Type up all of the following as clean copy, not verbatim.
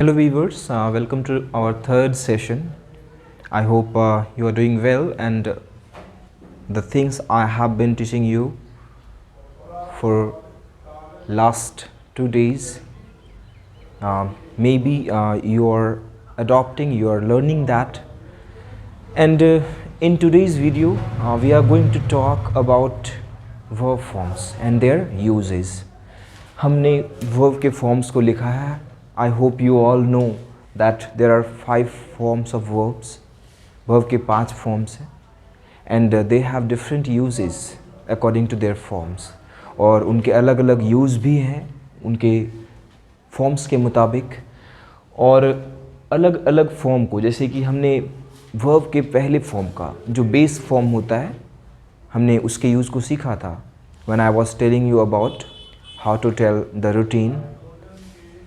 Hello viewers, welcome to our third session. I hope you are doing well and the things I have been teaching you for last 2 days, maybe you are adopting, you are learning that. And in today's video, we are going to talk about verb forms and their uses. हमने verb के forms को लिखा है. I hope you all know that there are 5 forms of verbs. Verb के 5 forms हैं and they have different uses according to their forms. और उनके अलग अलग use भी हैं उनके forms के मुताबिक. और अलग अलग form को, जैसे कि हमने verb के पहले form का जो base form होता है, हमने उसके use को सीखा था. When I was telling you about how to tell the routine,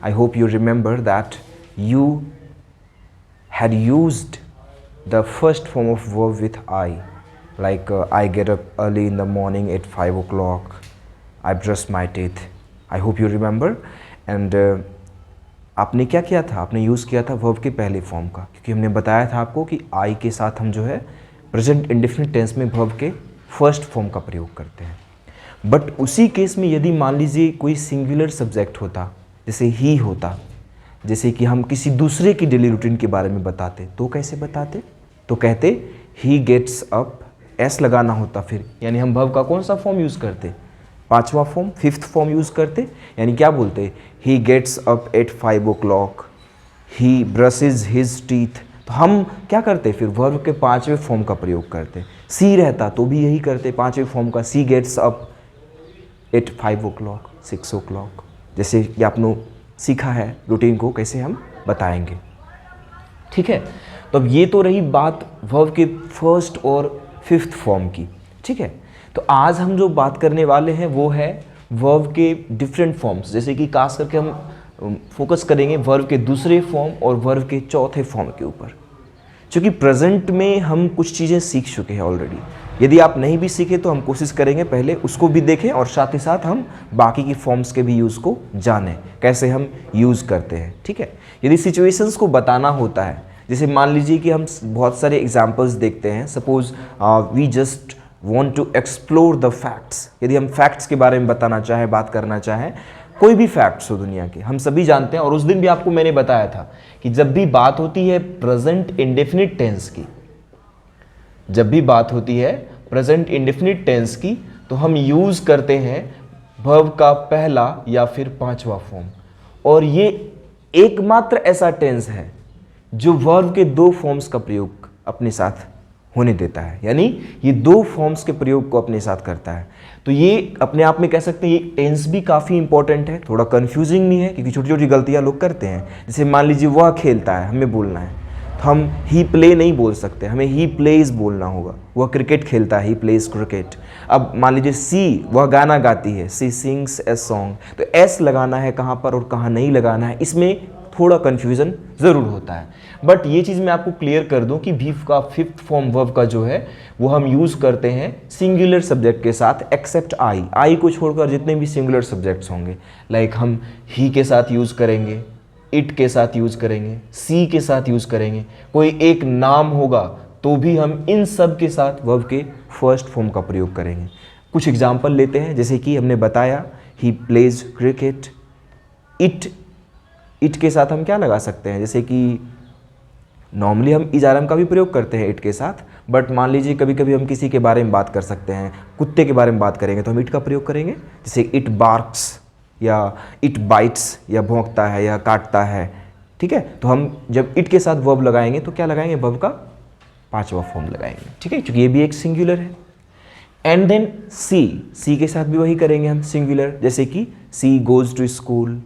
I hope you remember that you had used the first form of verb with I, like I get up early in the morning at 5 o'clock, I brush my teeth. I hope you remember. And आपने क्या किया था? आपने use किया था verb के पहले form का, क्योंकि हमने बताया था आपको कि I के साथ हम जो है प्रेजेंट इंडेफिनिट टेंस में verb के फर्स्ट फॉर्म का प्रयोग करते हैं. बट उसी केस में यदि मान लीजिए कोई सिंगुलर सब्जेक्ट होता, जैसे ही होता, जैसे कि हम किसी दूसरे की डेली रूटीन के बारे में बताते, तो कैसे बताते? तो कहते ही गेट्स अप, एस लगाना होता फिर, यानी हम वर्ब का कौन सा फॉर्म यूज़ करते? 5वां फॉर्म, 5th फॉर्म यूज़ करते. यानी क्या बोलते? He gets up at 5 o'clock, he brushes his teeth. तो हम क्या करते? फिर वर्ब के 5वें फॉर्म का प्रयोग करते. सी रहता तो भी यही करते, 5वें फॉर्म का. सी gets up at 5 o'clock, 6 o'clock. जैसे कि आपने सीखा है रूटीन को कैसे हम बताएंगे. ठीक है, तो अब ये तो रही बात वर्ब के फर्स्ट और 5th फॉर्म की. ठीक है, तो आज हम जो बात करने वाले हैं वो है वर्ब के डिफरेंट फॉर्म्स. जैसे कि खास करके हम फोकस करेंगे वर्ब के दूसरे फॉर्म और वर्ब के चौथे फॉर्म के ऊपर, क्योंकि प्रेजेंट में हम कुछ चीज़ें सीख चुके हैं ऑलरेडी. यदि आप नहीं भी सीखे तो हम कोशिश करेंगे पहले उसको भी देखें और साथ ही साथ हम बाकी की फॉर्म्स के भी यूज़ को जानें, कैसे हम यूज़ करते हैं. ठीक है, यदि सिचुएशंस को बताना होता है, जैसे मान लीजिए कि हम बहुत सारे एग्जांपल्स देखते हैं. Suppose we just want to explore the facts. यदि हम फैक्ट्स के बारे में बताना चाहें, बात करना चाहें, कोई भी फैक्ट्स हो दुनिया के, हम सभी जानते हैं. और उस दिन भी आपको मैंने बताया था कि जब भी बात होती है प्रेजेंट इंडेफिनिट टेंस की, जब भी बात होती है प्रेजेंट इंडेफिनिट टेंस की, तो हम यूज़ करते हैं वर्ब का पहला या फिर 5वां फॉर्म. और ये एकमात्र ऐसा टेंस है जो वर्ब के 2 फॉर्म्स का प्रयोग अपने साथ होने देता है, यानी ये 2 फॉर्म्स के प्रयोग को अपने साथ करता है. तो ये अपने आप में कह सकते हैं ये टेंस भी काफ़ी इंपॉर्टेंट है, थोड़ा कंफ्यूजिंग भी है, क्योंकि छोटी छोटी गलतियां लोग करते हैं. जैसे मान लीजिए वह खेलता है, हमें बोलना है, तो हम ही प्ले नहीं बोल सकते, हमें ही प्लेज बोलना होगा. वह क्रिकेट खेलता है, ही प्लेज क्रिकेट. अब मान लीजिए सी, वह गाना गाती है, सी सिंग्स ए सॉन्ग. तो एस लगाना है कहाँ पर और कहाँ नहीं लगाना है, इसमें थोड़ा कन्फ्यूज़न ज़रूर होता है. बट ये चीज़ मैं आपको क्लियर कर दूं कि भी का 5th फॉर्म वर्ब का जो है वो हम यूज़ करते हैं सिंगुलर सब्जेक्ट के साथ, एक्सेप्ट आई. आई को छोड़कर जितने भी सिंगुलर सब्जेक्ट्स होंगे, लाइक हम ही के साथ यूज़ करेंगे, इट के साथ यूज़ करेंगे, सी के साथ यूज़ करेंगे, कोई एक नाम होगा तो भी हम इन सब के साथ वर्ब के फर्स्ट फॉर्म का प्रयोग करेंगे. कुछ एग्जाम्पल लेते हैं. जैसे कि हमने बताया ही प्लेज क्रिकेट. इट के साथ हम क्या लगा सकते हैं? जैसे कि नॉर्मली हम इजारम का भी प्रयोग करते हैं इट के साथ, बट मान लीजिए कभी कभी हम किसी के बारे में बात कर सकते हैं, कुत्ते के बारे में बात करेंगे तो हम इट का प्रयोग करेंगे. जैसे इट बार्क्स या इट बाइट्स, या भौंकता है या काटता है. ठीक है, तो हम जब इट के साथ वर्ब लगाएंगे तो क्या लगाएंगे? वर्ब का 5वां फॉर्म लगाएंगे. ठीक है, क्योंकि ये भी एक सिंगुलर है. एंड देन सी के साथ भी वही करेंगे हम, सिंगुलर. जैसे कि she goes to school,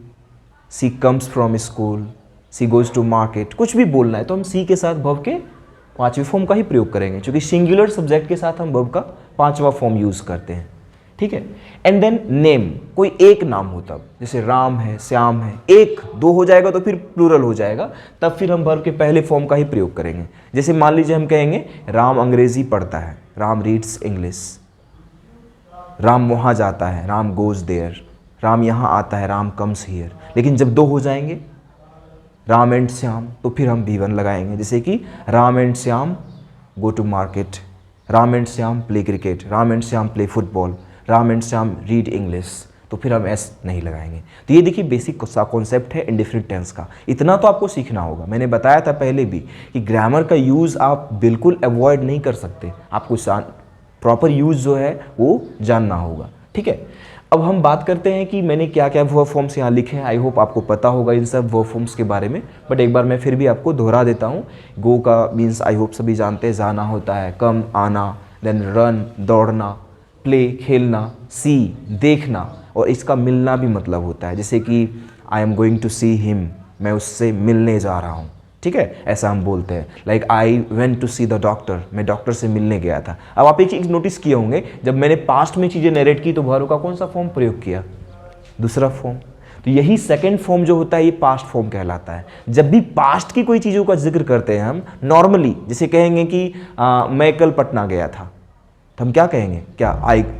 she comes from school, she goes to market. कुछ भी बोलना है तो हम सी के साथ वर्ब के 5वें फॉर्म का ही प्रयोग करेंगे, क्योंकि सिंगुलर सब्जेक्ट के साथ हम वर्ब का 5वां फॉर्म यूज़ करते हैं. ठीक है, एंड देन नेम, कोई एक नाम हो तब, जैसे राम है, श्याम है. 1 2 हो जाएगा तो फिर प्लूरल हो जाएगा, तब फिर हम वर्ब के पहले फॉर्म का ही प्रयोग करेंगे. जैसे मान लीजिए हम कहेंगे राम अंग्रेजी पढ़ता है, राम रीड्स इंग्लिश. राम वहाँ जाता है, राम गोज देयर. राम यहाँ आता है, राम कम्स हियर. लेकिन जब 2 हो जाएंगे राम एंड श्याम, तो फिर हम V1 लगाएंगे। जैसे कि Ram and Shyam go to market, Ram and Shyam play cricket, Ram and Shyam play football, Ram and Shyam read English, तो फिर हम S नहीं लगाएंगे। तो ये देखिए बेसिक सा कॉन्सेप्ट है इंडेफिनिट टेंस का। इतना तो आपको सीखना होगा। मैंने बताया था पहले भी कि ग्रामर का यूज़ आप बिल्कुल अवॉइड नहीं कर सकते, आपको प्रॉपर यूज़ जो है वो जानना होगा, ठीक है। अब हम बात करते हैं कि मैंने क्या क्या वर्ब फॉर्म्स यहाँ लिखे हैं। आई होप आपको पता होगा इन सब वर्ब फॉर्म्स के बारे में, बट एक बार मैं फिर भी आपको दोहरा देता हूँ। गो का मीन्स आई होप सभी जानते हैं, जाना होता है, कम आना, देन रन दौड़ना, प्ले खेलना, सी देखना, और इसका मिलना भी मतलब होता है। जैसे कि I am going to see him, मैं उससे मिलने जा रहा हूँ, ठीक है, ऐसा हम बोलते हैं। Like I went to see the doctor, मैं डॉक्टर से मिलने गया था। अब आप एक चीज़ नोटिस किए होंगे, जब मैंने पास्ट में चीज़ें नरेट की तो वर्ब का कौन सा फॉर्म प्रयोग किया? दूसरा फॉर्म। तो यही सेकंड फॉर्म जो होता है ये पास्ट फॉर्म कहलाता है। जब भी पास्ट की कोई चीज़ों का जिक्र करते हैं हम नॉर्मली, जैसे कहेंगे कि मैं कल पटना गया था, तो हम क्या कहेंगे? क्या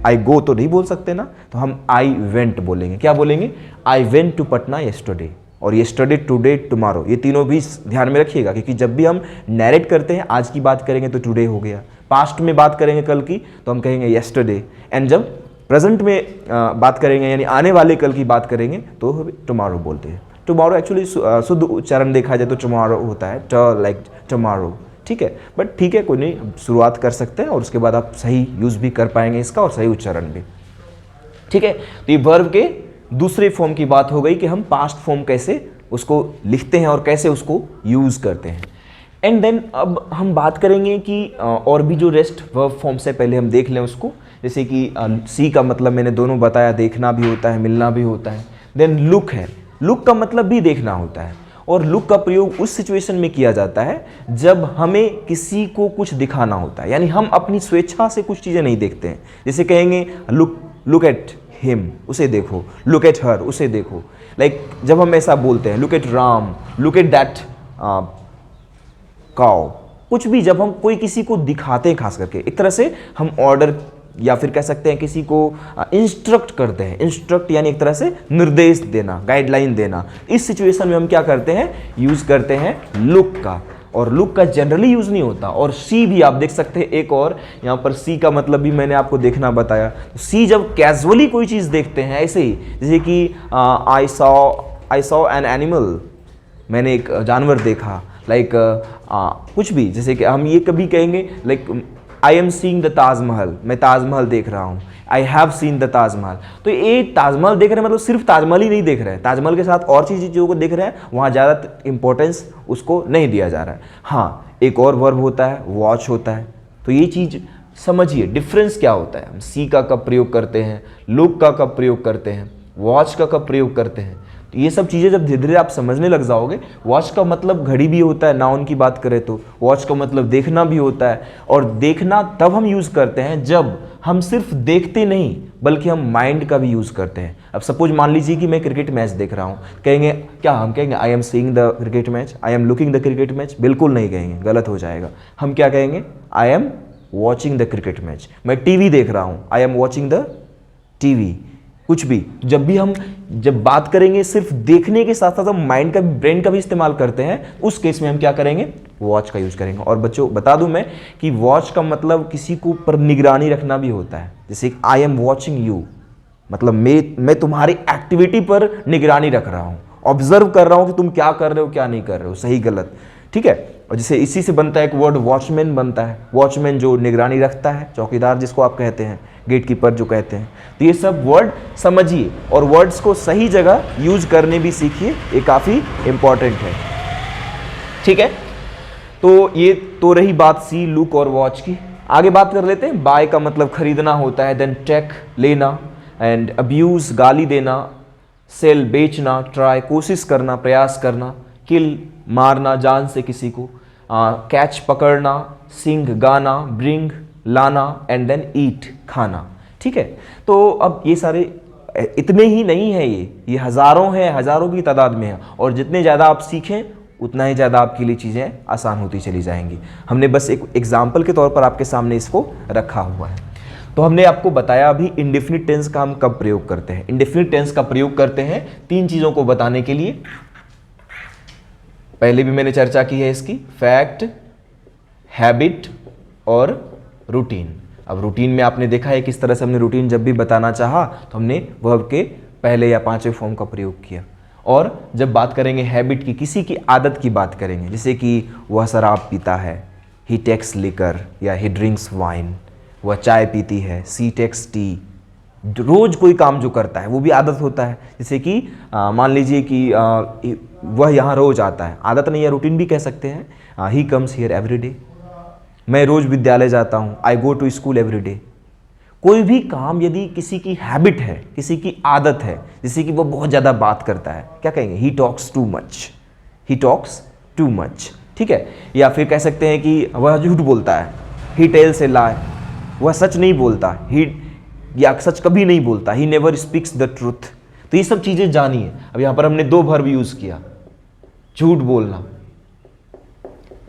आई गो तो नहीं बोल सकते ना, तो हम आई वेंट बोलेंगे। क्या बोलेंगे? I went to Patna yesterday, और येस्टरडे, टुडे, टुमारो, ये तीनों भी ध्यान में रखिएगा, क्योंकि जब भी हम नैरेट करते हैं आज की बात करेंगे तो टुडे हो गया, पास्ट में बात करेंगे कल की तो हम कहेंगे येस्टरडे, एंड जब प्रेजेंट में बात करेंगे यानी आने वाले कल की बात करेंगे तो टुमारो बोलते हैं। टुमारो एक्चुअली शुद्ध उच्चारण देखा जाए तो टुमारो होता है, ट लाइक टुमारो, ठीक है। बट ठीक है, कोई नहीं, शुरुआत कर सकते हैं और उसके बाद आप सही यूज़ भी कर पाएंगे इसका और सही उच्चारण भी, ठीक है। तो ये वर्ब के दूसरे फॉर्म की बात हो गई कि हम पास्ट फॉर्म कैसे उसको लिखते हैं और कैसे उसको यूज़ करते हैं। एंड देन अब हम बात करेंगे कि और भी जो रेस्ट वर्ब फॉर्म से पहले हम देख लें उसको। जैसे कि सी का मतलब मैंने दोनों बताया, देखना भी होता है, मिलना भी होता है। देन लुक है, लुक का मतलब भी देखना होता है, और लुक का प्रयोग उस सिचुएशन में किया जाता है जब हमें किसी को कुछ दिखाना होता है, यानी हम अपनी स्वेच्छा से कुछ चीज़ें नहीं देखते हैं। जैसे कहेंगे लुक एट हिम, उसे देखो, लुक एट हर, उसे देखो। लाइक जब हम ऐसा बोलते हैं, look at Ram, look at that cow, कुछ भी जब हम कोई किसी को दिखाते हैं, खास करके एक तरह से हम ऑर्डर या फिर कह सकते हैं किसी को इंस्ट्रक्ट करते हैं। इंस्ट्रक्ट यानी एक तरह से निर्देश देना, गाइडलाइन देना। इस सिचुएशन में हम क्या करते हैं? यूज़ करते हैं लुक का, और लुक का जनरली यूज़ नहीं होता। और सी भी आप देख सकते हैं, एक और यहाँ पर सी का मतलब भी मैंने आपको देखना बताया। सी जब कैजुअली कोई चीज़ देखते हैं ऐसे ही, जैसे कि आई सॉ एन एनिमल, मैंने एक जानवर देखा, लाइक कुछ भी, जैसे कि हम ये कभी कहेंगे like I am seeing the Taj Mahal, मैं ताजमहल देख रहा हूँ। I have seen the Taj Mahal, तो ये ताजमहल देख रहे हैं मतलब सिर्फ ताजमहल ही नहीं देख रहे हैं, ताजमहल के साथ और चीज़ों को देख रहे हैं, वहाँ ज़्यादा इंपॉर्टेंस उसको नहीं दिया जा रहा है। हाँ, एक और वर्ब होता है, वॉच होता है। तो ये चीज़ समझिए डिफरेंस क्या होता है। हम सी का कब प्रयोग करते हैं, लुक का कब प्रयोग करते हैं, वॉच का कब प्रयोग करते हैं। तो ये सब चीज़ें जब धीरे धीरे आप समझने लग जाओगे, वॉच का मतलब घड़ी भी होता है, नाउन की बात करें तो वॉच का मतलब देखना भी होता है। और देखना तब हम यूज़ करते हैं जब हम सिर्फ देखते नहीं बल्कि हम माइंड का भी यूज़ करते हैं। अब सपोज मान लीजिए कि मैं क्रिकेट मैच देख रहा हूँ, कहेंगे क्या? हम कहेंगे I am seeing the cricket match, I am looking the cricket match? बिल्कुल नहीं कहेंगे, गलत हो जाएगा। हम क्या कहेंगे? I am watching the cricket match. मैं टीवी देख रहा हूँ, I am watching the TV. कुछ भी जब बात करेंगे सिर्फ देखने के साथ साथ हम माइंड का, ब्रेन का भी इस्तेमाल करते हैं, उस केस में हम क्या करेंगे? वॉच का यूज करेंगे। और बच्चों बता दूं मैं कि वॉच का मतलब किसी को पर निगरानी रखना भी होता है। जैसे आई एम वॉचिंग यू, मतलब मैं तुम्हारी एक्टिविटी पर निगरानी रख रहा हूँ, ऑब्जर्व कर रहा हूँ कि तुम क्या कर रहे हो, क्या नहीं कर रहे हो, सही गलत, ठीक है। और जैसे इसी से बनता है एक वर्ड वॉचमैन बनता है, वॉचमैन जो निगरानी रखता है, चौकीदार जिसको आप कहते हैं, गेट कीपर जो कहते हैं। तो ये सब वर्ड समझिए और वर्ड्स को सही जगह यूज करने भी सीखिए, ये काफ़ी इंपॉर्टेंट है, ठीक है। तो ये तो रही बात सी, लुक और वॉच की। आगे बात कर लेते हैं। बाय का मतलब खरीदना होता है, देन टेक लेना, एंड अब्यूज गाली देना, सेल बेचना, ट्राई कोशिश करना, प्रयास करना, किल मारना जान से किसी को, कैच पकड़ना, सिंग गाना, ब्रिंग लाना, एंड देन ईट खाना, ठीक है। तो अब ये सारे इतने ही नहीं है, ये हज़ारों हैं, हज़ारों की तादाद में है, और जितने ज़्यादा आप सीखें उतना ही ज़्यादा आपके लिए चीज़ें आसान होती चली जाएंगी। हमने बस एक एग्जाम्पल के तौर पर आपके सामने इसको रखा हुआ है। तो हमने आपको बताया अभी इंडेफिनिट टेंस का हम कब प्रयोग करते हैं। इंडेफिनिट टेंस का प्रयोग करते हैं तीन चीज़ों को बताने के लिए। पहले भी मैंने चर्चा की है इसकी, फैक्ट, हैबिट और रूटीन। अब रूटीन में आपने देखा है किस तरह से हमने रूटीन जब भी बताना चाहा तो हमने वर्ब के पहले या पांचवें फॉर्म का प्रयोग किया। और जब बात करेंगे हैबिट की, किसी की आदत की बात करेंगे, जैसे कि वह शराब पीता है, ही टेक्स लिकर, या ही ड्रिंक्स वाइन, वह चाय पीती है, सी टेक्स टी। रोज कोई काम जो करता है वो भी आदत होता है। जैसे कि मान लीजिए कि वह यहाँ रोज आता है, आदत नहीं है, रूटीन भी कह सकते हैं। He comes here every day, मैं रोज विद्यालय जाता हूँ, I go to school every day. कोई भी काम यदि किसी की हैबिट है, किसी की आदत है, जैसे कि वो बहुत ज़्यादा बात करता है, क्या कहेंगे, he talks too much, he talks too much, ठीक है। या फिर कह सकते हैं कि वह झूठ बोलता है, ही टेल्स ए लाई, वह सच नहीं बोलता, ही, या सच कभी नहीं बोलता, he never speaks the truth. तो ये सब चीज़ें जानिए। अब यहाँ पर हमने दो वर्ब यूज़ किया, झूठ बोलना,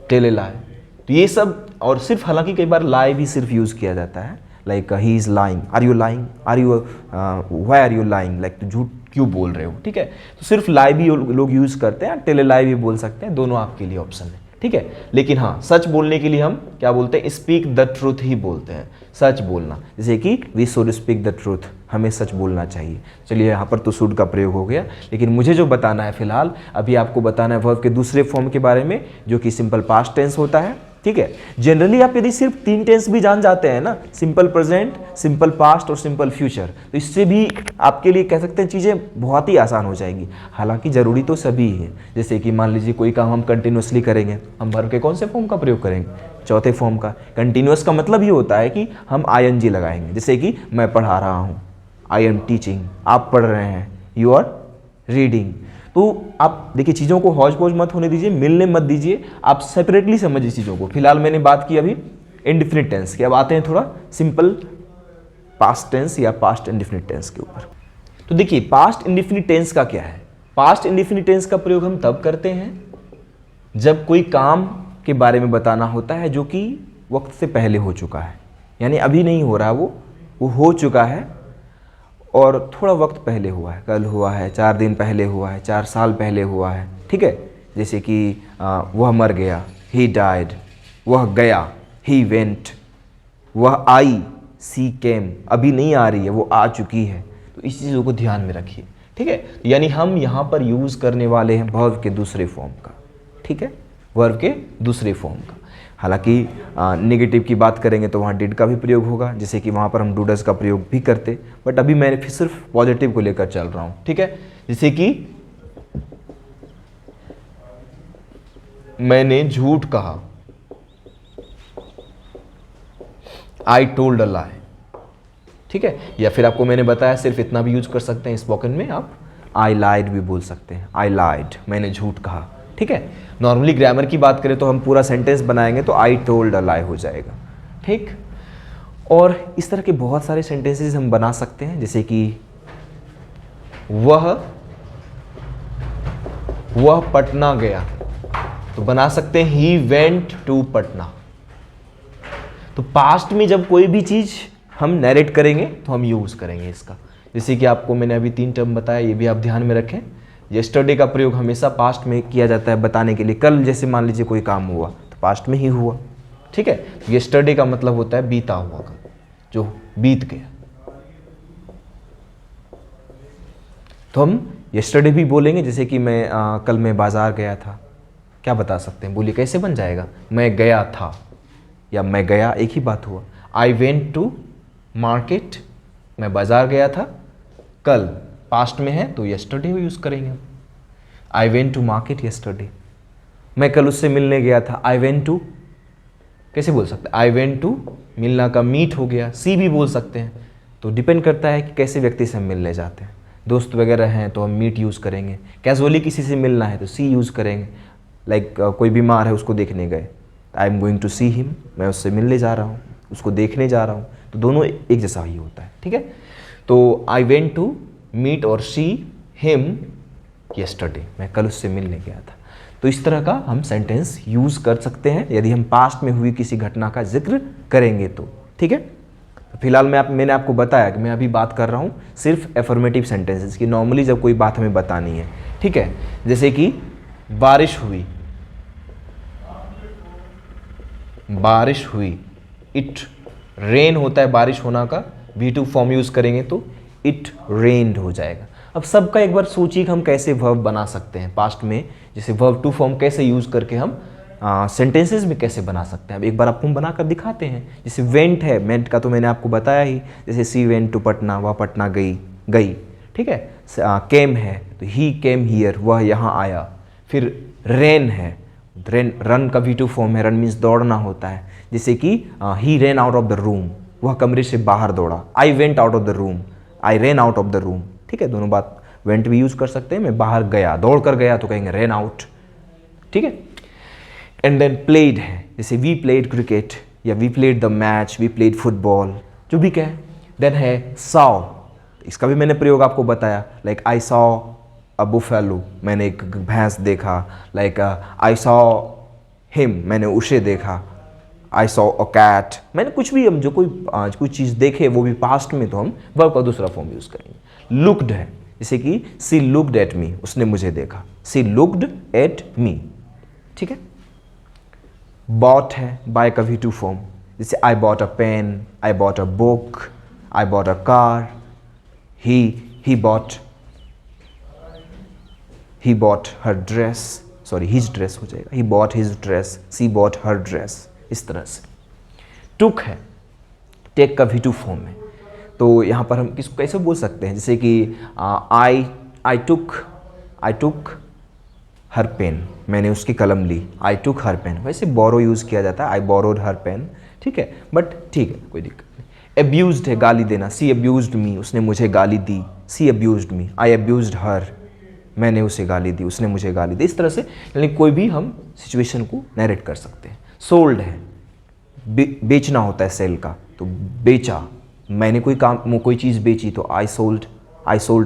टेल ए लाई, तो ये सब, और सिर्फ, हालांकि कई बार लाई भी सिर्फ यूज़ किया जाता है, like he is lying, are you lying, are you why are you lying, like तो झूठ क्यों बोल रहे हो, ठीक है। तो सिर्फ लाई भी लोग यूज़ करते हैं, टेल ए लाई भी बोल सकते हैं, दोनों आपके लिए ऑप्शन है, ठीक है। लेकिन हाँ, सच बोलने के लिए हम क्या बोलते हैं, स्पीक द ट्रूथ ही बोलते हैं, सच बोलना। जैसे कि we should speak the truth, हमें सच बोलना चाहिए। चलिए यहाँ पर तो शुड का प्रयोग हो गया, लेकिन मुझे जो बताना है फिलहाल, अभी आपको बताना है वर्ब के दूसरे फॉर्म के बारे में, जो कि सिंपल पास्ट टेंस होता है, ठीक है। जनरली आप यदि सिर्फ 3 टेंस भी जान जाते हैं ना, सिंपल प्रेजेंट, सिंपल पास्ट और सिंपल फ्यूचर, तो इससे भी आपके लिए कह सकते हैं चीज़ें बहुत ही आसान हो जाएंगी। हालांकि ज़रूरी तो सभी है। जैसे कि मान लीजिए कोई काम हम कंटिन्यूसली करेंगे, हम वर्ब के कौन से फॉर्म का प्रयोग करेंगे, चौथे फॉर्म का। कंटिन्यूस का मतलब ये होता है कि हम ING लगाएंगे। जैसे कि मैं पढ़ा रहा हूँ, आई एम टीचिंग, आप पढ़ रहे हैं, यू आर रीडिंग। तो आप देखिए, चीज़ों को हौज पौज मत होने दीजिए, मिलने मत दीजिए, आप सेपरेटली समझिए चीज़ों को। फिलहाल मैंने बात की अभी इंडिफिनिट टेंस की, अब आते हैं थोड़ा सिंपल पास्ट टेंस या पास्ट इंडिफिनिट टेंस के ऊपर। तो देखिए, पास्ट इंडिफिनिट टेंस का क्या है। पास्ट इंडिफिनिट टेंस का प्रयोग हम तब करते हैं जब कोई काम के बारे में बताना होता है जो कि वक्त से पहले हो चुका है, यानी अभी नहीं हो रहा, वो हो चुका है और थोड़ा वक्त पहले हुआ है, कल हुआ है, 4 दिन पहले हुआ है, 4 साल पहले हुआ है, ठीक है। जैसे कि वह मर गया, ही डाइड, वह गया, ही वेंट, वह आई, सी केम, अभी नहीं आ रही है, वो आ चुकी है। तो इस चीज़ों को ध्यान में रखिए, ठीक है। यानी हम यहाँ पर यूज़ करने वाले हैं वर्ब के दूसरे फॉर्म का, ठीक है, वर्ब के दूसरे फॉर्म का। हालांकि नेगेटिव की बात करेंगे तो वहाँ डिड का भी प्रयोग होगा, जैसे कि वहाँ पर हम डूडस का प्रयोग भी करते, बट अभी मैं फिर सिर्फ पॉजिटिव को लेकर चल रहा हूँ, ठीक है। जैसे कि मैंने झूठ कहा, आई टोल्ड अ लाई, ठीक है। या फिर आपको मैंने बताया सिर्फ इतना भी यूज कर सकते हैं, स्पोकन में आप आई लाइड भी बोल सकते हैं, आई लाइड, मैंने झूठ कहा, ठीक है। नॉर्मली ग्रामर की बात करें तो हम पूरा सेंटेंस बनाएंगे तो आई टोल्ड अ लाई हो जाएगा, ठीक। और इस तरह के बहुत सारे सेंटेंसेस हम बना सकते हैं, जैसे कि वह पटना गया, तो बना सकते हैं ही वेंट टू पटना। तो पास्ट में जब कोई भी चीज हम नैरेट करेंगे तो हम यूज करेंगे इसका। जैसे कि आपको मैंने अभी 3 टर्म बताया, ये भी आप ध्यान में रखें। येस्टरडे का प्रयोग हमेशा पास्ट में किया जाता है बताने के लिए। कल जैसे मान लीजिए कोई काम हुआ तो पास्ट में ही हुआ, ठीक है। येस्टरडे का मतलब होता है बीता हुआ का, जो बीत गया। तो हम येस्टरडे भी बोलेंगे, जैसे कि कल मैं बाजार गया था, क्या बता सकते हैं, बोलिए कैसे बन जाएगा, मैं गया था या मैं गया, एक ही बात हुआ। आई वेंट टू मार्केट, मैं बाजार गया था, कल पास्ट में है तो येस्टरडे यूज करेंगे। I went to market yesterday, मैं कल उससे मिलने गया था, आई वेंट टू, कैसे बोल सकते हैं, आई वेंट टू, मिलना का मीट हो गया, सी भी बोल सकते हैं। तो डिपेंड करता है कि कैसे व्यक्ति से हम मिलने जाते हैं। दोस्त वगैरह हैं तो हम मीट यूज़ करेंगे, कैजुअली किसी से मिलना है तो सी यूज़ करेंगे। लाइक कोई बीमार है उसको देखने गए, I am going to see him, मैं उससे मिलने जा रहा हूँ, उसको देखने जा रहा हूँ, तो दोनों एक जैसा ही होता है, ठीक है। तो आई वेंट टू मीट और सी हिम येस्टरडे, मैं कल उससे मिलने गया था। तो इस तरह का हम सेंटेंस यूज़ कर सकते हैं यदि हम पास्ट में हुई किसी घटना का जिक्र करेंगे तो, ठीक है। फिलहाल मैंने आपको बताया कि मैं अभी बात कर रहा हूँ सिर्फ एफर्मेटिव सेंटेंसेस की, नॉर्मली जब कोई बात हमें बतानी है, ठीक है। जैसे कि बारिश हुई, बारिश हुई, इट रेन होता है बारिश होना का, V2 फॉर्म यूज़ करेंगे तो इट रेन्ड हो जाएगा। अब सबका एक बार सोचिए कि हम कैसे वर्ब बना सकते हैं पास्ट में, जैसे वर्ब टू फॉर्म कैसे यूज़ करके हम सेंटेंसेस में कैसे बना सकते हैं। अब एक बार आपको हम बना कर दिखाते हैं। जैसे वेंट है, वेंट का तो मैंने आपको बताया ही, जैसे सी वेंट टू पटना, वह पटना गई, ठीक है। केम है तो ही केम हियर, वह यहाँ आया। फिर रेन है, रन का V2 फॉर्म है, रन मीन्स दौड़ना होता है, जैसे कि he ran out of the room, वह कमरे से बाहर दौड़ा। I went out of the room, I ran out of the room, ठीक है। दोनों बात वेंट भी यूज कर सकते हैं, मैं बाहर गया, दौड़ कर गया तो कहेंगे रेन आउट, ठीक है। एंड देन प्लेड है, जैसे वी प्लेड क्रिकेट या we played the match, we played football, जो भी कहें। देन है सॉ, इसका भी मैंने प्रयोग आपको बताया, like I saw a buffalo, मैंने एक भैंस देखा। लाइक आई सॉ हिम, मैंने उसे देखा। आई सॉ अ कैट, मैंने कुछ भी, हम जो कोई चीज़ देखे वो भी पास्ट में, तो हम वर्ब का दूसरा फॉर्म यूज़ करेंगे। लुक्ड है, जैसे कि सी लुक्ड एट मी, उसने मुझे देखा, सी लुक्ड एट मी, ठीक है। बॉट है, बाय का V2 फॉर्म, जैसे I bought a pen, I bought a book, I bought a car. He bought her dress, sorry his dress हो जाएगा, he bought his dress, she bought her dress, इस तरह से। टुक है, take का V2 form है, तो यहाँ पर हम किसको कैसे बोल सकते हैं, जैसे कि आई टुक हर पेन, मैंने उसकी कलम ली, आई टुक हर पेन। वैसे बोरो यूज़ किया जाता है, आई बोरोड हर पेन, ठीक है, बट ठीक है, कोई दिक्कत नहीं। एब्यूज्ड है, गाली देना, सी अब्यूज्ड मी, उसने मुझे गाली दी, सी अब्यूज्ड मी। आई अब्यूज्ड हर, मैंने उसे गाली दी, उसने मुझे गाली दी, इस तरह से यानी कोई भी हम सिचुएशन को नरेट कर सकते हैं। सोल्ड है, बेचना होता है, सेल का, तो बेचा, मैंने कोई चीज़ बेची, तो आई सोल्ड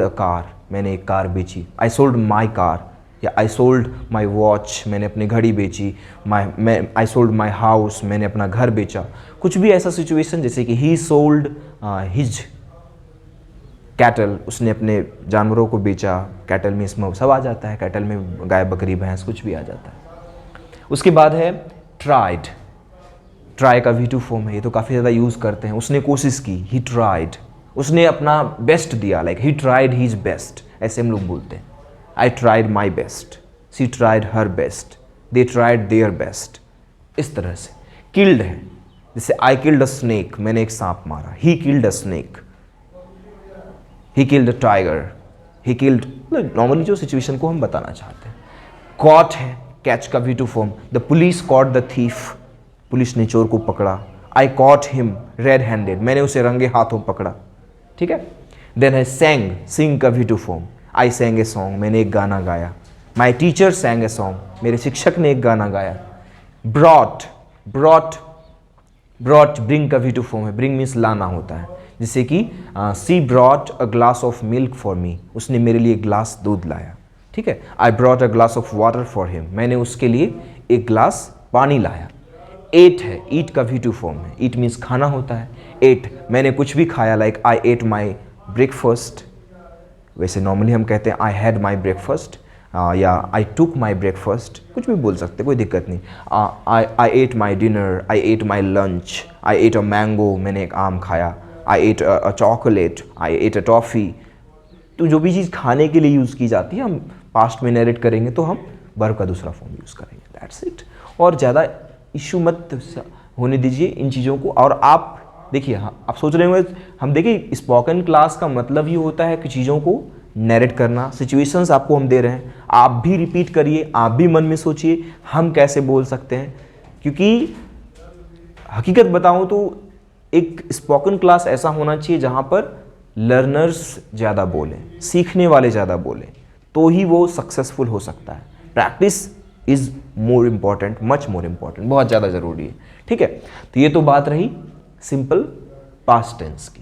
अ कार, मैंने एक कार बेची। आई सोल्ड माई कार, या आई सोल्ड माई वॉच, मैंने अपनी घड़ी बेची। आई सोल्ड माई हाउस, मैंने अपना घर बेचा। कुछ भी ऐसा सिचुएशन, जैसे कि ही सोल्ड हिज कैटल, उसने अपने जानवरों को बेचा। कैटल में इसमें सब आ जाता है, कैटल में गाय बकरी भैंस कुछ भी आ जाता है। उसके बाद है ट्राइड, ट्राई का V2 फॉर्म है, ये तो काफ़ी ज़्यादा यूज़ करते हैं। उसने कोशिश की, ही ट्राइड, उसने अपना बेस्ट दिया, like he tried his best, ऐसे हम लोग बोलते हैं। I tried my best, she tried her best, they tried their best, इस तरह से। किल्ड है, जैसे आई किल्ड अ स्नेक, मैंने एक सांप मारा। He killed a snake, he killed a tiger, he killed, normally जो सिचुएशन को हम बताना चाहते हैं। कॉट है, कैच का V2 form, the police caught the thief, police ने चोर को पकड़ा। आई कॉट हिम रेड हैंडेड, मैंने उसे रंगे हाथों पकड़ा, ठीक है। देन है सैंग, सिंग का V2 form, I सैंग a song, मैंने एक गाना गाया। माई टीचर सैंग ए सॉन्ग, मेरे शिक्षक ने एक गाना गाया। ब्रॉट ब्रिंग का V2 फॉर्म है, ब्रिंग मीन्स लाना होता है, जैसे कि she brought a glass of milk for me, उसने मेरे लिए एक ग्लास दूध लाया, ठीक है। I brought a glass of water for him, मैंने उसके लिए एक ग्लास पानी लाया। एट है, ईट का V2 फॉर्म है, ईट मीन्स खाना होता है। एट, मैंने कुछ भी खाया, like I ate my breakfast, वैसे नॉर्मली हम कहते हैं आई हैड माई ब्रेकफास्ट, या आई टुक माई ब्रेकफास्ट, कुछ भी बोल सकते, कोई दिक्कत नहीं। I ate my dinner, I ate my lunch, I ate a mango, मैंने एक आम खाया। I ate a chocolate, I ate a toffee. तो जो भी चीज़ खाने के लिए यूज़ की जाती है, हम पास्ट में नरेट करेंगे तो हम वर्ब का दूसरा फॉर्म यूज़ करेंगे, दैट्स इट। और ज़्यादा इशू मत होने दीजिए इन चीज़ों को। और आप देखिए, आप सोच रहे होंगे, हम देखिए स्पोकन क्लास का मतलब ही होता है कि चीज़ों को नरेट करना, सिचुएशंस आपको हम दे रहे हैं, आप भी रिपीट करिए, आप भी मन में सोचिए हम कैसे बोल सकते हैं। क्योंकि हकीकत बताऊं तो एक स्पोकन क्लास ऐसा होना चाहिए जहां पर लर्नर्स ज़्यादा बोलें, सीखने वाले ज़्यादा बोलें, तो ही वो सक्सेसफुल हो सकता है। Practice is more important, much more important, बहुत ज़्यादा ज़रूरी है, ठीक है। तो ये तो बात रही सिंपल पास्ट टेंस की,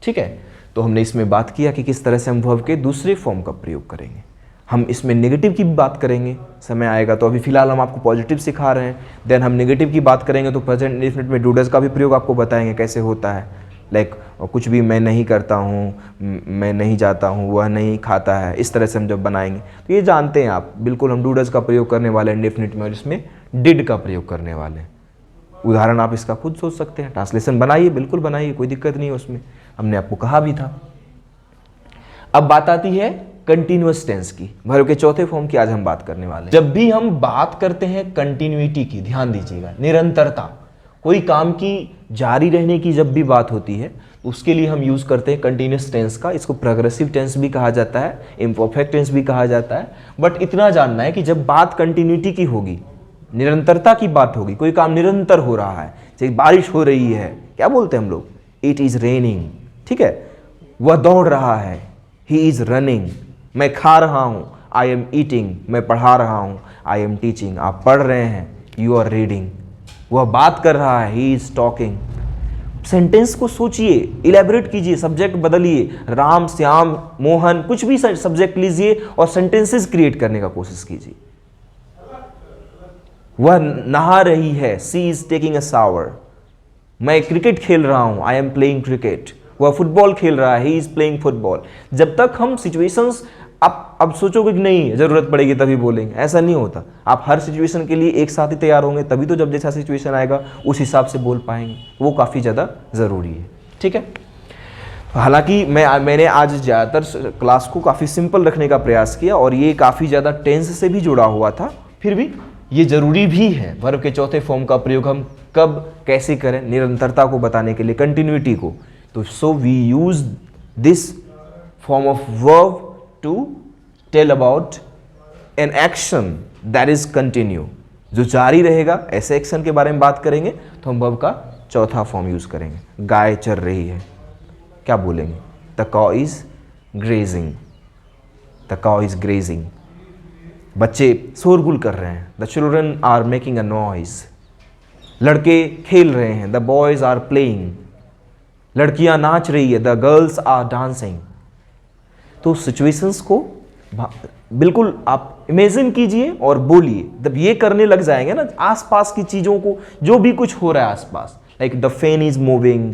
ठीक है। तो हमने इसमें बात किया कि किस तरह से हम वर्ब के दूसरे फॉर्म का प्रयोग करेंगे। हम इसमें नेगेटिव की भी बात करेंगे, समय आएगा। तो अभी फिलहाल हम आपको पॉजिटिव सिखा रहे हैं, देन हम नेगेटिव की बात करेंगे तो प्रेजेंट इंडेफिनिट में डू डज का भी प्रयोग आपको बताएंगे कैसे होता है। लाइक कुछ भी मैं नहीं करता हूँ, मैं नहीं जाता हूँ, वह नहीं खाता है, इस तरह से हम जब बनाएंगे तो ये जानते हैं आप, बिल्कुल हम डू डज का प्रयोग करने वाले इंडेफिनिट में, और इसमें डिड का प्रयोग करने वाले हैं। उदाहरण आप इसका खुद सोच सकते हैं। ट्रांसलेशन बनाइए, बिल्कुल बनाइए, कोई दिक्कत नहीं है उसमें, हमने आपको कहा भी था। अब बात आती है कंटिन्यूअस टेंस की, वर्ब के चौथे फॉर्म की आज हम बात करने वाले हैं। जब भी हम बात करते हैं कंटिन्यूटी की, ध्यान दीजिएगा, निरंतरता, कोई काम की जारी रहने की जब भी बात होती है तो उसके लिए हम यूज करते हैं कंटिन्यूअस टेंस का। इसको प्रोग्रेसिव टेंस भी कहा जाता है, इम्परफेक्ट टेंस भी कहा जाता है। बट इतना जानना है कि जब बात कंटिन्यूटी की होगी, निरंतरता की बात होगी, कोई काम निरंतर हो रहा है, जैसे बारिश हो रही है, क्या बोलते हैं हम लोग, इट इज रेनिंग, ठीक है। वह दौड़ रहा है, ही इज रनिंग। मैं खा रहा हूं, आई एम ईटिंग। मैं पढ़ा रहा हूं, आई एम टीचिंग। आप पढ़ रहे हैं, यू आर रीडिंग। वह बात कर रहा है, ही इज टॉकिंग। सेंटेंस को सोचिए, इलेबोरेट कीजिए, सब्जेक्ट बदलिए, राम, श्याम, मोहन, कुछ भी सब्जेक्ट लीजिए और सेंटेंसेस क्रिएट करने का कोशिश कीजिए। वह नहा रही है, सी इज टेकिंग अ शावर। मैं क्रिकेट खेल रहा हूं, आई एम प्लेइंग क्रिकेट। वह फुटबॉल खेल रहा है, ही इज प्लेइंग फुटबॉल। जब तक हम सिचुएशंस, आप अब सोचोगे कि नहीं जरूरत पड़ेगी तभी बोलेंगे, ऐसा नहीं होता। आप हर सिचुएशन के लिए एक साथ ही तैयार होंगे, तभी तो जब जैसा सिचुएशन आएगा उस हिसाब से बोल पाएंगे। वो काफ़ी ज़्यादा ज़रूरी है, ठीक है। हालांकि मैंने आज ज़्यादातर क्लास को काफ़ी सिंपल रखने का प्रयास किया और ये काफ़ी ज़्यादा टेंस से भी जुड़ा हुआ था, फिर भी ये ज़रूरी भी है। वर्ब के चौथे फॉर्म का प्रयोग हम कब कैसे करें, निरंतरता को बताने के लिए, कंटिन्यूटी को। तो so we use this form of verb to tell about an action that is continue, जो जारी रहेगा। ऐसे एक्शन के बारे में बात करेंगे तो हम वर्ब का चौथा फॉर्म यूज करेंगे। गाय चर रही है, क्या बोलेंगे, the cow is grazing. The cow is grazing. बच्चे शोरगुल कर रहे हैं, the children are making a noise. लड़के खेल रहे हैं, द बॉयज आर प्लेइंग। लड़कियां नाच रही है, द गर्ल्स आर डांसिंग। तो सिचुएशंस को बिल्कुल आप इमेजिन कीजिए और बोलिए। जब ये करने लग जाएंगे ना, आसपास की चीजों को, जो भी कुछ हो रहा है आसपास, like the fan is moving,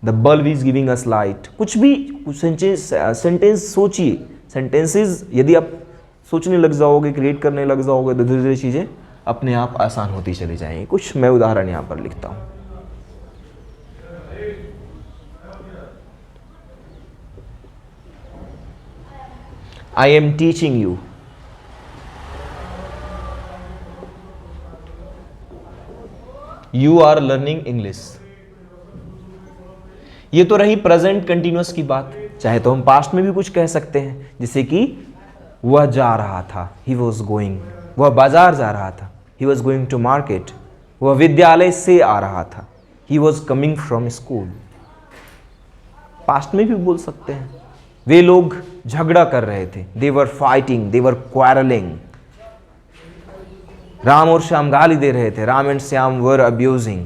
the bulb is giving us light, कुछ भी सेंटेंस सोचिए। सेंटेंसेस यदि आप सोचने लग जाओगे, क्रिएट करने लग जाओगे, तो धीरे धीरे चीजें अपने आप आसान होती चली जाएंगी। कुछ मैं उदाहरण यहां पर लिखता हूं। I am teaching you. You are learning English. ये तो रही प्रेजेंट कंटिन्यूअस की बात। चाहे तो हम पास्ट में भी कुछ कह सकते हैं, जैसे कि वह जा रहा था, he was going. वह बाजार जा रहा था, he was going to market. वह विद्यालय से आ रहा था, he was coming from school. Past में भी बोल सकते हैं। वे लोग झगड़ा कर रहे थे, they were fighting, they were quarreling. Ram और श्याम गाली दे रहे थे, Ram and Shyam were abusing.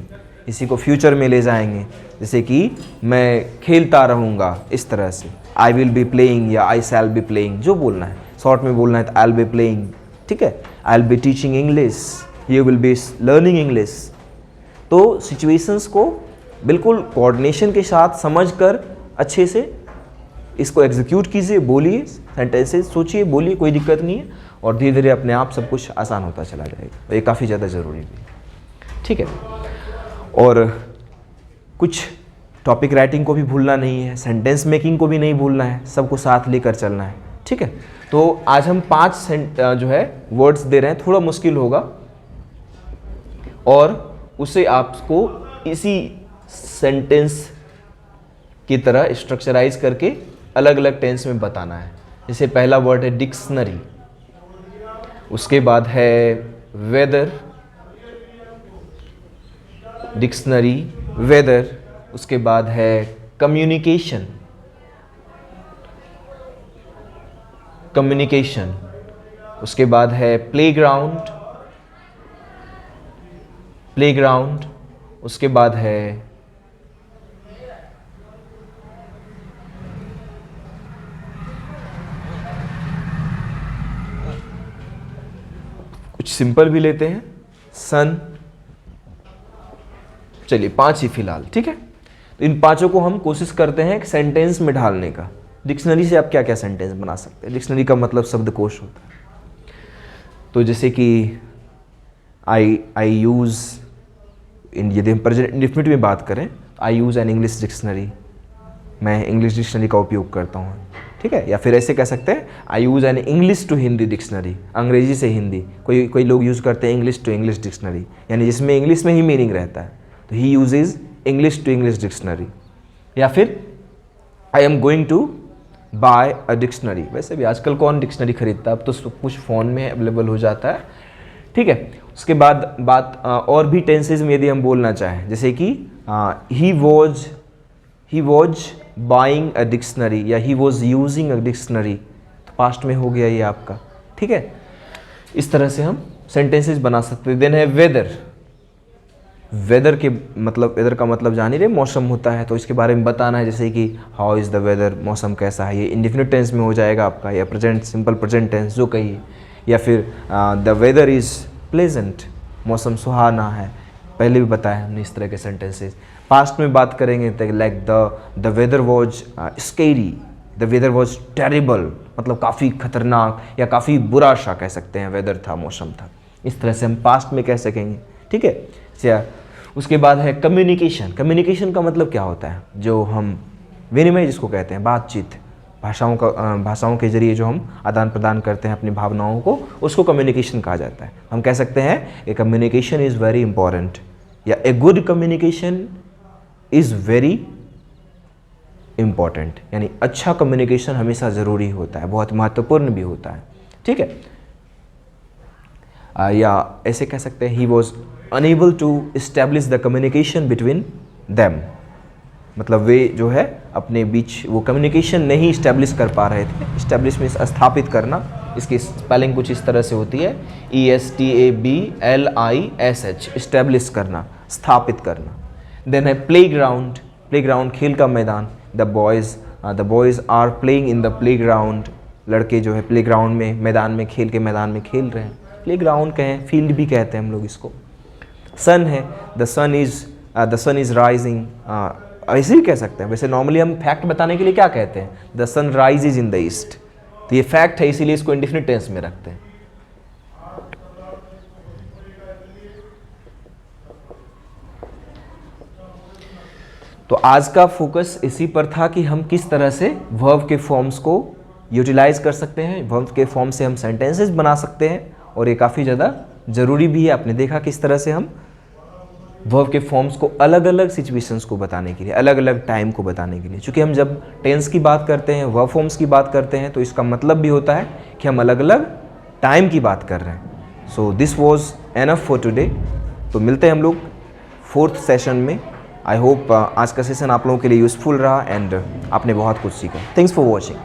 इसी को फ्यूचर में ले जाएंगे, जैसे कि मैं खेलता रहूँगा, इस तरह से I will be playing या I shall be playing, जो बोलना है। शॉर्ट में बोलना है तो I'll be playing, ठीक है। I'll be teaching English, you will be learning English. तो सिचुएशंस को बिल्कुल कोऑर्डिनेशन के साथ समझकर अच्छे से इसको एग्जीक्यूट कीजिए, बोलिए, सेंटेंसेस सोचिए, बोलिए, कोई दिक्कत नहीं है, और धीरे धीरे अपने आप सब कुछ आसान होता चला जाएगा। ये काफ़ी ज़्यादा ज़रूरी भी है, ठीक है। और कुछ टॉपिक राइटिंग को भी भूलना नहीं है, सेंटेंस मेकिंग को भी नहीं भूलना है, सबको साथ लेकर चलना है, ठीक है। तो आज हम 5 जो है वर्ड्स दे रहे हैं, थोड़ा मुश्किल होगा और उसे आपको इसी सेंटेंस की तरह स्ट्रक्चराइज करके अलग अलग टेंस में बताना है। जैसे पहला वर्ड है डिक्शनरी, उसके बाद है वेदर, डिक्शनरी, वेदर, उसके बाद है कम्युनिकेशन, कम्युनिकेशन, उसके बाद है प्लेग्राउंड, प्लेग्राउंड, उसके बाद है कुछ सिंपल भी लेते हैं, सन। चलिए 5 ही फिलहाल, ठीक है। तो इन 5 को हम कोशिश करते हैं एक सेंटेंस में ढालने का। डिक्शनरी से आप क्या क्या सेंटेंस बना सकते हैं। डिक्शनरी का मतलब शब्दकोश होता है। तो जैसे कि आई यूज यदि हम प्रेजेंट इंडेफिनिट में बात करें, आई यूज़ एन इंग्लिश डिक्शनरी, मैं इंग्लिश डिक्शनरी का उपयोग करता हूँ, ठीक है। या फिर ऐसे कह सकते हैं I use an English to Hindi dictionary, Angrezi से हिंदी। कोई लोग यूज़ करते हैं इंग्लिश टू इंग्लिश डिक्शनरी, यानी जिसमें इंग्लिश में ही मीनिंग रहता है, तो he uses English to English dictionary. या फिर I am going to buy a dictionary, वैसे भी आजकल कौन डिक्शनरी खरीदता है, अब तो सब कुछ फ़ोन में अवेलेबल हो जाता है, ठीक है। उसके बाद बात और भी टेंसेज में यदि हम बोलना चाहें, जैसे कि he was buying a dictionary या he was using a dictionary, तो पास्ट में हो गया ये आपका, ठीक है। इस तरह से हम सेंटेंसेस बना सकते हैं। देन है वेदर, वेदर के मतलब, वेदर का मतलब जान ही रहे, मौसम होता है, तो इसके बारे में बताना है, जैसे कि हाउ इज़ द वेदर, मौसम कैसा है, ये इंडेफिनिट टेंस में हो जाएगा आपका, या प्रेजेंट सिंपल प्रेजेंट टेंस जो कहिए। या फिर द वेदर इज़ प्लेजेंट, मौसम सुहाना है, पहले भी बताया हमने इस तरह के सेंटेंसेस। पास्ट में बात करेंगे तो like the weather was scary, the weather was terrible, मतलब काफ़ी खतरनाक या काफ़ी बुरा सा कह सकते हैं, वेदर था, मौसम था, इस तरह से हम पास्ट में कह सकेंगे, ठीक है। उसके बाद है कम्युनिकेशन। कम्युनिकेशन का मतलब क्या होता है, जो हम विनिमय जिसको कहते हैं, बातचीत, भाषाओं के जरिए जो हम आदान प्रदान करते हैं अपनी भावनाओं को, उसको कम्युनिकेशन कहा जाता है। हम कह सकते हैं ए कम्युनिकेशन इज़ वेरी इंपॉर्टेंट, या a good communication is very important, यानी अच्छा कम्युनिकेशन हमेशा ज़रूरी होता है, बहुत महत्वपूर्ण भी होता है, ठीक है। या ऐसे कह सकते हैं he was unable to establish the communication between them, मतलब वे जो है अपने बीच वो कम्युनिकेशन नहीं इस्टेब्लिश कर पा रहे थे। इस्टेब्लिश मीन्स स्थापित करना, इसकी स्पेलिंग कुछ इस तरह से होती है, ESTABLISH, इस्टेब्लिश करना, स्थापित करना। देन है प्लेग्राउंड, प्लेग्राउंड खेल का मैदान, the boys are playing in the playground, लड़के जो है प्लेग्राउंड में, मैदान में, खेल के मैदान में खेल रहे हैं, प्लेग्राउंड कहें, फील्ड भी कहते हैं हम लोग इसको। सन है, द सन इज़ राइजिंग, ऐसे ही कह सकते हैं। वैसे नॉर्मली हम फैक्ट बताने के लिए क्या कहते हैं, the sun rises in the east, तो ये फैक्ट है, इसीलिए इसको इंडेफिनिट टेंस में रखते हैं। तो आज का फोकस इसी पर था कि हम किस तरह से वर्ब के फॉर्म्स को यूटिलाइज कर सकते हैं, वर्ब के फॉर्म से हम सेंटेंसेस बना सकते हैं, और ये काफ़ी ज़्यादा ज़रूरी भी है। आपने देखा किस तरह से हम वर्ब के फॉर्म्स को अलग अलग सिचुएशंस को बताने के लिए, अलग अलग टाइम को बताने के लिए, क्योंकि हम जब टेंस की बात करते हैं, वर्ब फॉर्म्स की बात करते हैं, तो इसका मतलब भी होता है कि हम अलग अलग टाइम की बात कर रहे हैं। So this was enough for today. तो मिलते हैं हम लोग 4th सेशन में। आई होप आज का सेशन आप लोगों के लिए यूज़फुल रहा एंड आपने बहुत कुछ सीखा। Thanks for watching.